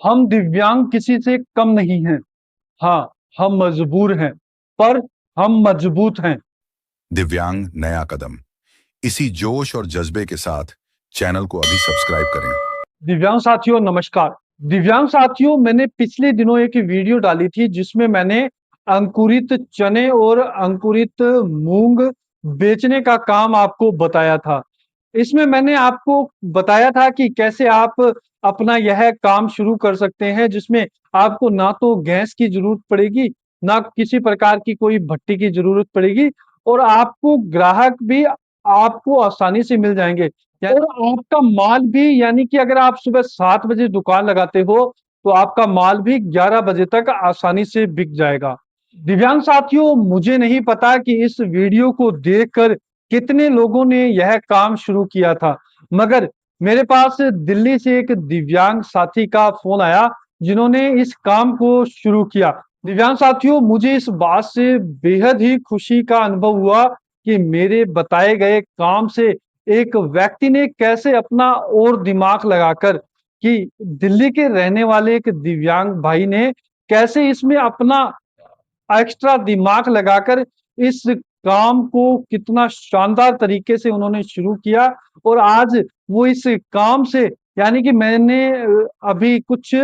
हम दिव्यांग किसी से कम नहीं हैं। हाँ, हम मजबूर हैं, पर हम मजबूत हैं। दिव्यांग नया कदम। इसी जोश और जज्बे के साथ चैनल को अभी सब्सक्राइब करें। दिव्यांग साथियों नमस्कार। दिव्यांग साथियों, मैंने पिछले दिनों एक वीडियो डाली थी जिसमें मैंने अंकुरित चने और अंकुरित मूंग बेचने का काम आपको बताया था। इसमें मैंने आपको बताया था कि कैसे आप अपना यह काम शुरू कर सकते हैं, जिसमें आपको ना तो गैस की जरूरत पड़ेगी, ना किसी प्रकार की कोई भट्टी की जरूरत पड़ेगी, और आपको ग्राहक भी आपको आसानी से मिल जाएंगे। और आपका माल भी, यानी कि अगर आप सुबह 7 बजे दुकान लगाते हो तो आपका माल भी 11 बजे तक आसानी से बिक जाएगा। दिव्यांग साथियों, मुझे नहीं पता कि इस वीडियो को देखकर कितने लोगों ने यह काम शुरू किया था, मगर मेरे पास दिल्ली से एक दिव्यांग साथी का फोन आया जिन्होंने इस काम को शुरू किया। दिव्यांग साथियों, मुझे इस बात से बेहद ही खुशी का अनुभव हुआ कि मेरे बताए गए काम से एक व्यक्ति ने कैसे अपना और दिमाग लगाकर, कि दिल्ली के रहने वाले एक दिव्यांग भाई ने कैसे इसमें अपना एक्स्ट्रा दिमाग लगाकर इस काम को कितना शानदार तरीके से उन्होंने शुरू किया। और आज वो इस काम से, यानी कि मैंने अभी कुछ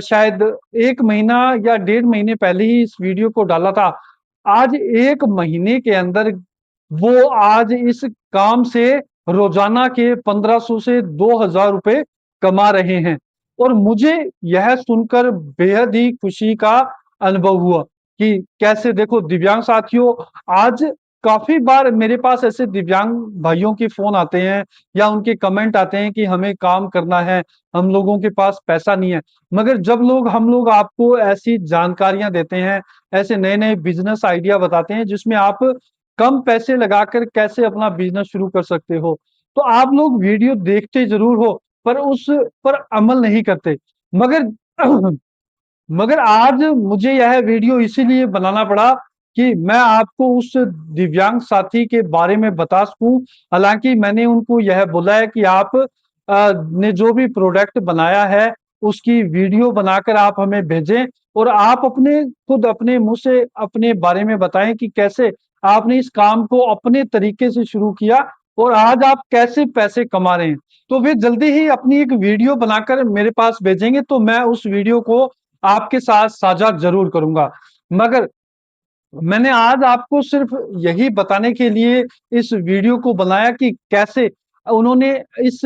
शायद 1 महीना या 1.5 महीने पहले ही इस वीडियो को डाला था। आज 1 महीने के अंदर वो आज इस काम से रोजाना के 1500 से 2000 रुपए कमा रहे हैं। और मुझे यह सुनकर बेहद ही खुशी का अनुभव हुआ कि कैसे, देखो दिव्यांग साथियों, आज काफी बार मेरे पास ऐसे दिव्यांग भाइयों के फोन आते हैं या उनके कमेंट आते हैं कि हमें काम करना है, हम लोगों के पास पैसा नहीं है। मगर जब हम लोग आपको ऐसी जानकारियां देते हैं, ऐसे नए नए बिजनेस आइडिया बताते हैं जिसमें आप कम पैसे लगाकर कैसे अपना बिजनेस शुरू कर सकते हो, तो आप लोग वीडियो देखते जरूर हो पर उस पर अमल नहीं करते। मगर मगर आज मुझे यह वीडियो इसीलिए बनाना पड़ा कि मैं आपको उस दिव्यांग साथी के बारे में बता सकूं। हालांकि मैंने उनको यह बोला है कि आप ने जो भी प्रोडक्ट बनाया है उसकी वीडियो बनाकर आप हमें भेजें, और आप अपने खुद अपने मुंह से अपने बारे में बताएं कि कैसे आपने इस काम को अपने तरीके से शुरू किया और आज आप कैसे पैसे कमा रहे हैं। तो वे जल्दी ही अपनी एक वीडियो बनाकर मेरे पास भेजेंगे, तो मैं उस वीडियो को आपके साथ साझा जरूर करूंगा। मगर मैंने आज आपको सिर्फ यही बताने के लिए इस वीडियो को बनाया कि कैसे उन्होंने इस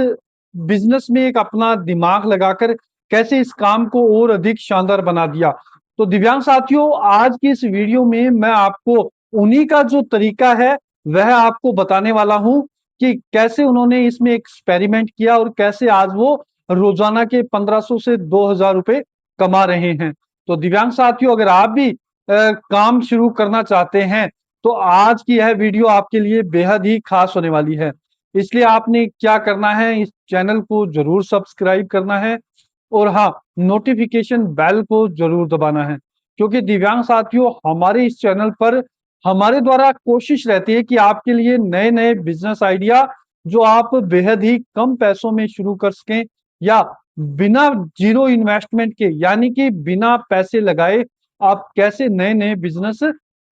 बिजनेस में एक अपना दिमाग लगाकर कैसे इस काम को और अधिक शानदार बना दिया। तो दिव्यांग साथियों, आज की इस वीडियो में मैं आपको उन्हीं का जो तरीका है वह आपको बताने वाला हूं कि कैसे उन्होंने इसमें एक्सपेरिमेंट किया और कैसे आज वो रोजाना के 1500 से 2000 रुपए कमा रहे हैं। तो दिव्यांग साथियों, अगर आप भी काम शुरू करना चाहते हैं तो आज की यह वीडियो आपके लिए बेहद ही खास होने वाली है। इसलिए आपने क्या करना है, इस चैनल को जरूर सब्सक्राइब करना है, और हाँ, नोटिफिकेशन बेल को जरूर दबाना है। क्योंकि दिव्यांग साथियों, हमारे इस चैनल पर हमारे द्वारा कोशिश रहती है कि आपके लिए नए नए बिजनेस आइडिया जो आप बेहद ही कम पैसों में शुरू कर सकें, या बिना जीरो इन्वेस्टमेंट के, यानी कि बिना पैसे लगाए आप कैसे नए नए बिजनेस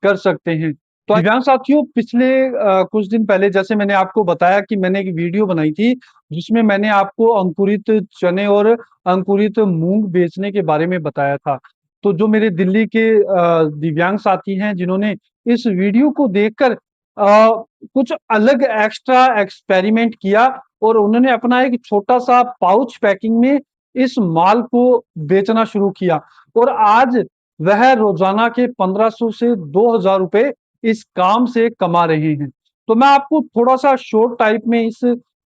कर सकते हैं। तो दिव्यांग साथियों, पिछले कुछ दिन पहले जैसे मैंने आपको बताया कि मैंने एक वीडियो बनाई थी जिसमें मैंने आपको अंकुरित चने और अंकुरित मूंग बेचने के बारे में बताया था। तो जो मेरे दिल्ली के दिव्यांग साथी हैं जिन्होंने इस वीडियो को देखकर कुछ अलग एक्स्ट्रा एक्सपेरिमेंट किया, और उन्होंने अपना एक छोटा सा पाउच पैकिंग में इस माल को बेचना शुरू किया, और आज वह रोजाना के 1500 से 2000 रुपए इस काम से कमा रहे हैं। तो मैं आपको थोड़ा सा शॉर्ट टाइप में इस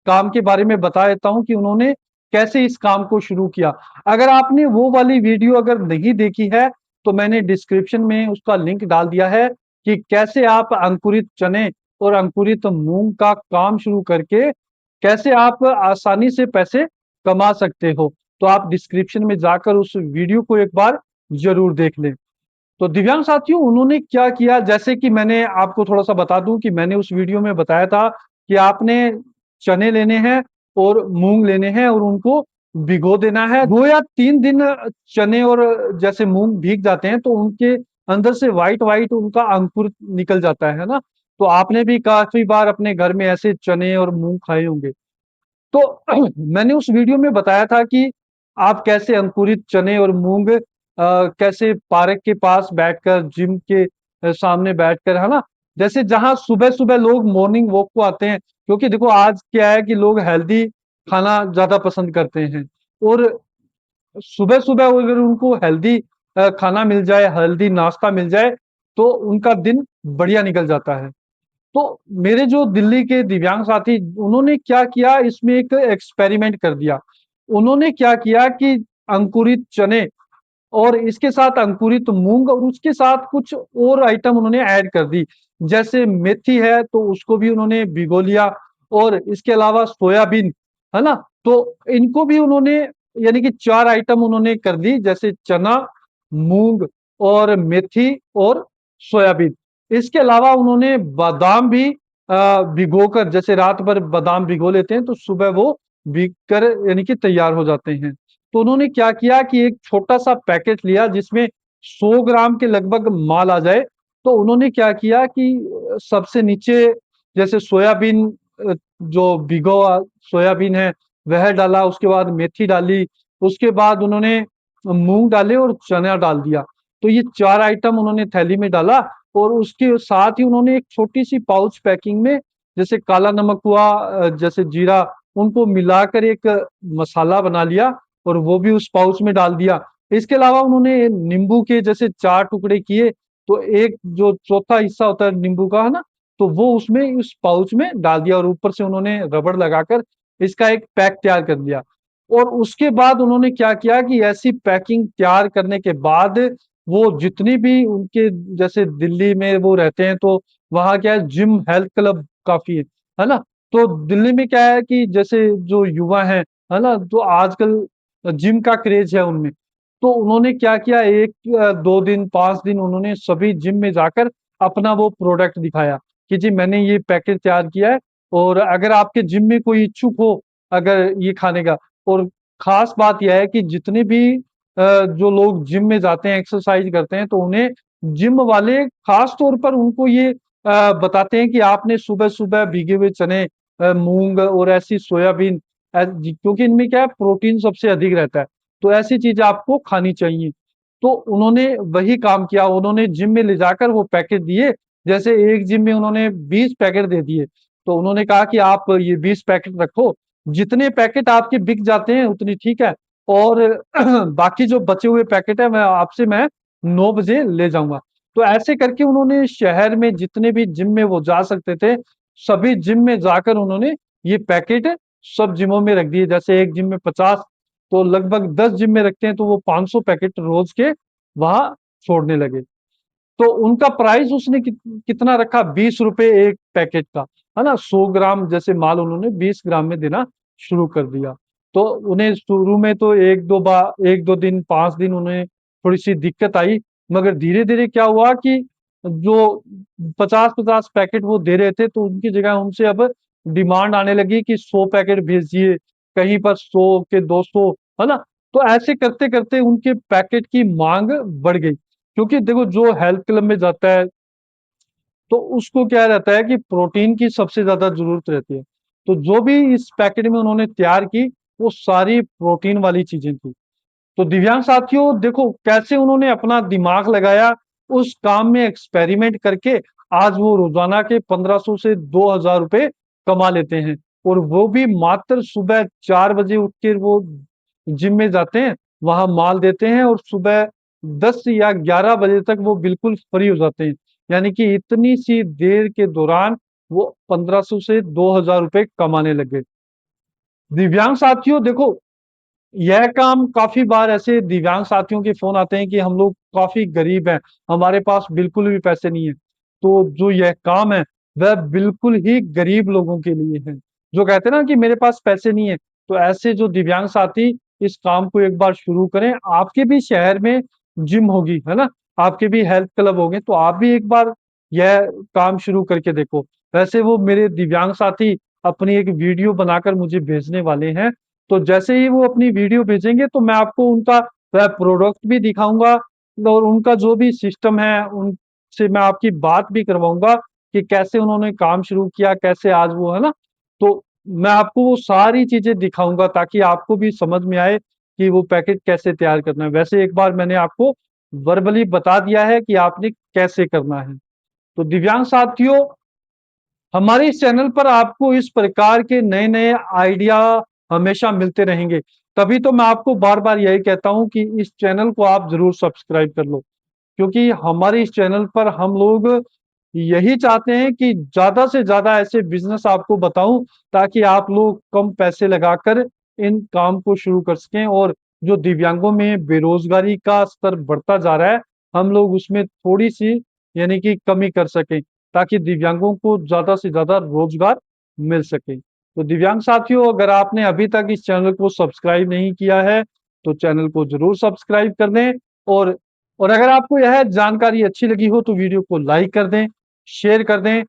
काम के बारे में बता देता हूं कि उन्होंने कैसे इस काम को शुरू किया। अगर आपने वो वाली वीडियो अगर नहीं देखी है तो मैंने डिस्क्रिप्शन में उसका लिंक डाल दिया है कि कैसे आप अंकुरित चने और अंकुरित मूंग का काम शुरू करके कैसे आप आसानी से पैसे कमा सकते हो। तो आप डिस्क्रिप्शन में जाकर उस वीडियो को एक बार जरूर देख लें। तो दिव्यांग साथियों, उन्होंने क्या किया, जैसे कि मैंने आपको थोड़ा सा बता दूं कि मैंने उस वीडियो में बताया था कि आपने चने लेने हैं और मूंग लेने हैं और उनको भिगो देना है। 2 या 3 दिन चने और जैसे मूँग भीग जाते हैं तो उनके अंदर से व्हाइट-व्हाइट उनका अंकुर निकल जाता है ना? तो आपने भी काफ़ी बार अपने घर में ऐसे चने और मूँग खाए होंगे। तो मैंने उस वीडियो में बताया था कि आप कैसे अंकुरित चने और मूँग कैसे पार्क के पास बैठकर जिम के सामने बैठकर, है ना? जैसे जहाँ सुबह-सुबह लोग मॉर्निंग वॉक को आते हैं, क्योंकि देखो आज क्या है कि लोग हेल्दी खाना ज़्यादा पसंद करते हैं और सुबह-सुबह अगर उनको हेल्दी खाना मिल जाए, हेल्दी नाश्ता मिल जाए, तो उनका दिन बढ़िया निकल जाता है। तो मेरे जो दिल्ली के दिव्यांग साथी उन्होंने क्या किया इसमें एक एक्सपेरिमेंट कर दिया। उन्होंने क्या किया कि अंकुरित चने और इसके साथ अंकुरित मूँग और उसके साथ कुछ और आइटम उन्होंने ऐड कर दी। जैसे मेथी है तो उसको भी उन्होंने भिगो लिया और इसके अलावा सोयाबीन, है ना? तो इनको भी उन्होंने यानी कि 4 आइटम उन्होंने कर दी जैसे चना, मूँग और मेथी और सोयाबीन। इसके अलावा उन्होंने बादाम भी भिगोकर जैसे रात भर बादाम भिगो लेते हैं तो सुबह वो भीग कर यानी कि तैयार हो जाते हैं। तो उन्होंने क्या किया कि एक छोटा-सा पैकेट लिया जिसमें 100 ग्राम के लगभग माल आ जाए। तो उन्होंने क्या किया कि सबसे नीचे जैसे सोयाबीन जो भिगो हुआ सोयाबीन है वह डाला, उसके बाद मेथी डाली, उसके बाद उन्होंने मूँग डाले और चना डाल दिया। तो ये 4 आइटम उन्होंने थैली में डाला और उसके साथ ही उन्होंने एक छोटी-सी पाउच पैकिंग में जैसे काला नमक हुआ जैसे जीरा उनको मिलाकर एक मसाला बना लिया और वो भी उस पाउच में डाल दिया। इसके अलावा उन्होंने नींबू के जैसे 4 टुकड़े किए, तो एक जो चौथा हिस्सा होता है नींबू का, है ना? तो वो उसमें उस पाउच में डाल दिया और ऊपर से उन्होंने रबड़ लगाकर इसका एक पैक तैयार कर लिया। और उसके बाद उन्होंने क्या किया कि ऐसी पैकिंग तैयार करने के बाद वो जितनी भी उनके जैसे दिल्ली में वो रहते हैं तो वहाँ क्या है जिम हेल्थ क्लब काफ़ी है ना? तो दिल्ली में क्या है कि जैसे जो युवा हैं, है ना? तो आजकल जिम का क्रेज़ है उनमें। तो उन्होंने क्या किया 1 2 दिन, 5 दिन उन्होंने सभी जिम में जाकर अपना वो प्रोडक्ट दिखाया कि जी मैंने ये पैकेज तैयार किया है और अगर आपके जिम में कोई इच्छुक हो अगर ये खाने का और ख़ास बात ये है कि जितने भी जो लोग जिम में जाते हैं, एक्सरसाइज़ करते हैं तो उन्हें जिम वाले ख़ास तौर पर उनको ये बताते हैं कि आपने सुबह-सुबह भीगे हुए चने मूँग और ऐसी सोयाबीन क्योंकि इनमें क्या है प्रोटीन सबसे अधिक रहता है, तो ऐसी चीज़ें आपको खानी चाहिए। तो उन्होंने वही काम किया, उन्होंने जिम में ले जाकर वो पैकेट दिए, जैसे एक जिम में उन्होंने 20 पैकेट दे दिए, तो उन्होंने कहा कि आप ये 20 पैकेट रखो, जितने पैकेट आपके बिक जाते हैं उतनी ठीक है और बाकी जो बचे हुए पैकेट है मैं 9 बजे ले जाऊँगा। तो ऐसे करके उन्होंने शहर में जितने भी जिम में वो जा सकते थे, सभी जिम में जाकर उन्होंने ये पैकेट सब जिमों में रख दिए। जैसे एक जिम में 50 तो लगभग 10 जिम में रखते हैं तो वो 500 पैकेट रोज़ के वहाँ छोड़ने लगे। तो उनका प्राइस उसने कितना रखा ₹20 एक पैकेट का, है ना? 100 ग्राम जैसे माल उन्होंने 20 ग्राम में देना शुरू कर दिया। तो उन्हें शुरू में तो 1-2 दिन, 5 दिन उन्हें थोड़ी-सी दिक्कत आई, मगर धीरे-धीरे क्या हुआ कि जो 50-50 पैकेट वो दे रहे थे, तो उनकी जगह उनसे अब डिमांड आने लगी कि 100 पैकेट भेजिए, कहीं पर 100 के 200, है ना? तो ऐसे करते-करते उनके पैकेट की माँग बढ़ गई। क्योंकि देखो जो हेल्थ क्लब में जाता है, तो उसको क्या रहता है कि प्रोटीन की सबसे ज़्यादा ज़रूरत रहती है। तो जो भी इस पैकेट में उन्होंने तैयार की, वो सारी प्रोटीन वाली चीज़ें थी। तो दिव्यांग साथियों देखो कैसे उन्होंने अपना दिमाग लगाया, उस काम में एक्सपेरिमेंट करके आज वो रोज़ाना के 1500 से 2000 रुपए कमा लेते हैं। और वो भी मात्र सुबह 4 बजे उठ के वो जिम में जाते हैं, वहाँ माल देते हैं और सुबह 10 या 11 बजे तक वो बिल्कुल फ्री हो जाते हैं। यानी कि इतनी सी देर के दौरान वो 1500 से 2000 रुपए कमाने लगे। दिव्यांग साथियों देखो यह काम काफ़ी बार ऐसे दिव्यांग साथियों के फ़ोन आते हैं कि हम लोग काफ़ी गरीब हैं, हमारे पास बिल्कुल भी पैसे नहीं हैं। तो जो यह काम है, वह बिल्कुल ही गरीब लोगों के लिए है। जो कहते हैं ना कि मेरे पास पैसे नहीं है, तो ऐसे जो दिव्यांग साथी इस काम को एक बार शुरू करें, आपके भी शहर में जिम होगी, है ना? आपके भी हेल्थ क्लब होंगे, तो आप भी एक बार यह काम शुरू करके देखो। वैसे वो मेरे दिव्यांग साथी अपनी एक वीडियो बनाकर मुझे भेजने वाले हैं, तो जैसे ही वो अपनी वीडियो भेजेंगे तो मैं आपको उनका वह प्रोडक्ट भी दिखाऊंगा और उनका जो भी सिस्टम है उनसे मैं आपकी बात भी करवाऊंगा कि कैसे उन्होंने काम शुरू किया, कैसे आज वो है ना। तो मैं आपको वो सारी चीजें दिखाऊंगा ताकि आपको भी समझ में आए कि वो पैकेज कैसे तैयार करना है। वैसे एक बार मैंने आपको वर्बली बता दिया है कि आपने कैसे करना है। तो दिव्यांग साथियों, हमारे इस चैनल पर आपको इस प्रकार के नए नए आइडिया हमेशा मिलते रहेंगे। तभी तो मैं आपको बार बार यही कहता हूं कि इस चैनल को आप जरूर सब्सक्राइब कर लो, क्योंकि हमारे इस चैनल पर हम लोग यही चाहते हैं कि ज्यादा से ज्यादा ऐसे बिजनेस आपको बताऊं ताकि आप लोग कम पैसे लगाकर इन काम को शुरू कर सकें। और जो दिव्यांगों में बेरोजगारी का स्तर बढ़ता जा रहा है, हम लोग उसमें थोड़ी सी यानी कि कमी कर सकें ताकि दिव्यांगों को ज्यादा से ज्यादा रोजगार मिल सके। तो दिव्यांग साथियों, अगर आपने अभी तक इस चैनल को सब्सक्राइब नहीं किया है तो चैनल को जरूर सब्सक्राइब कर दें। और अगर आपको यह जानकारी अच्छी लगी हो तो वीडियो को लाइक कर दें, शेयर कर दें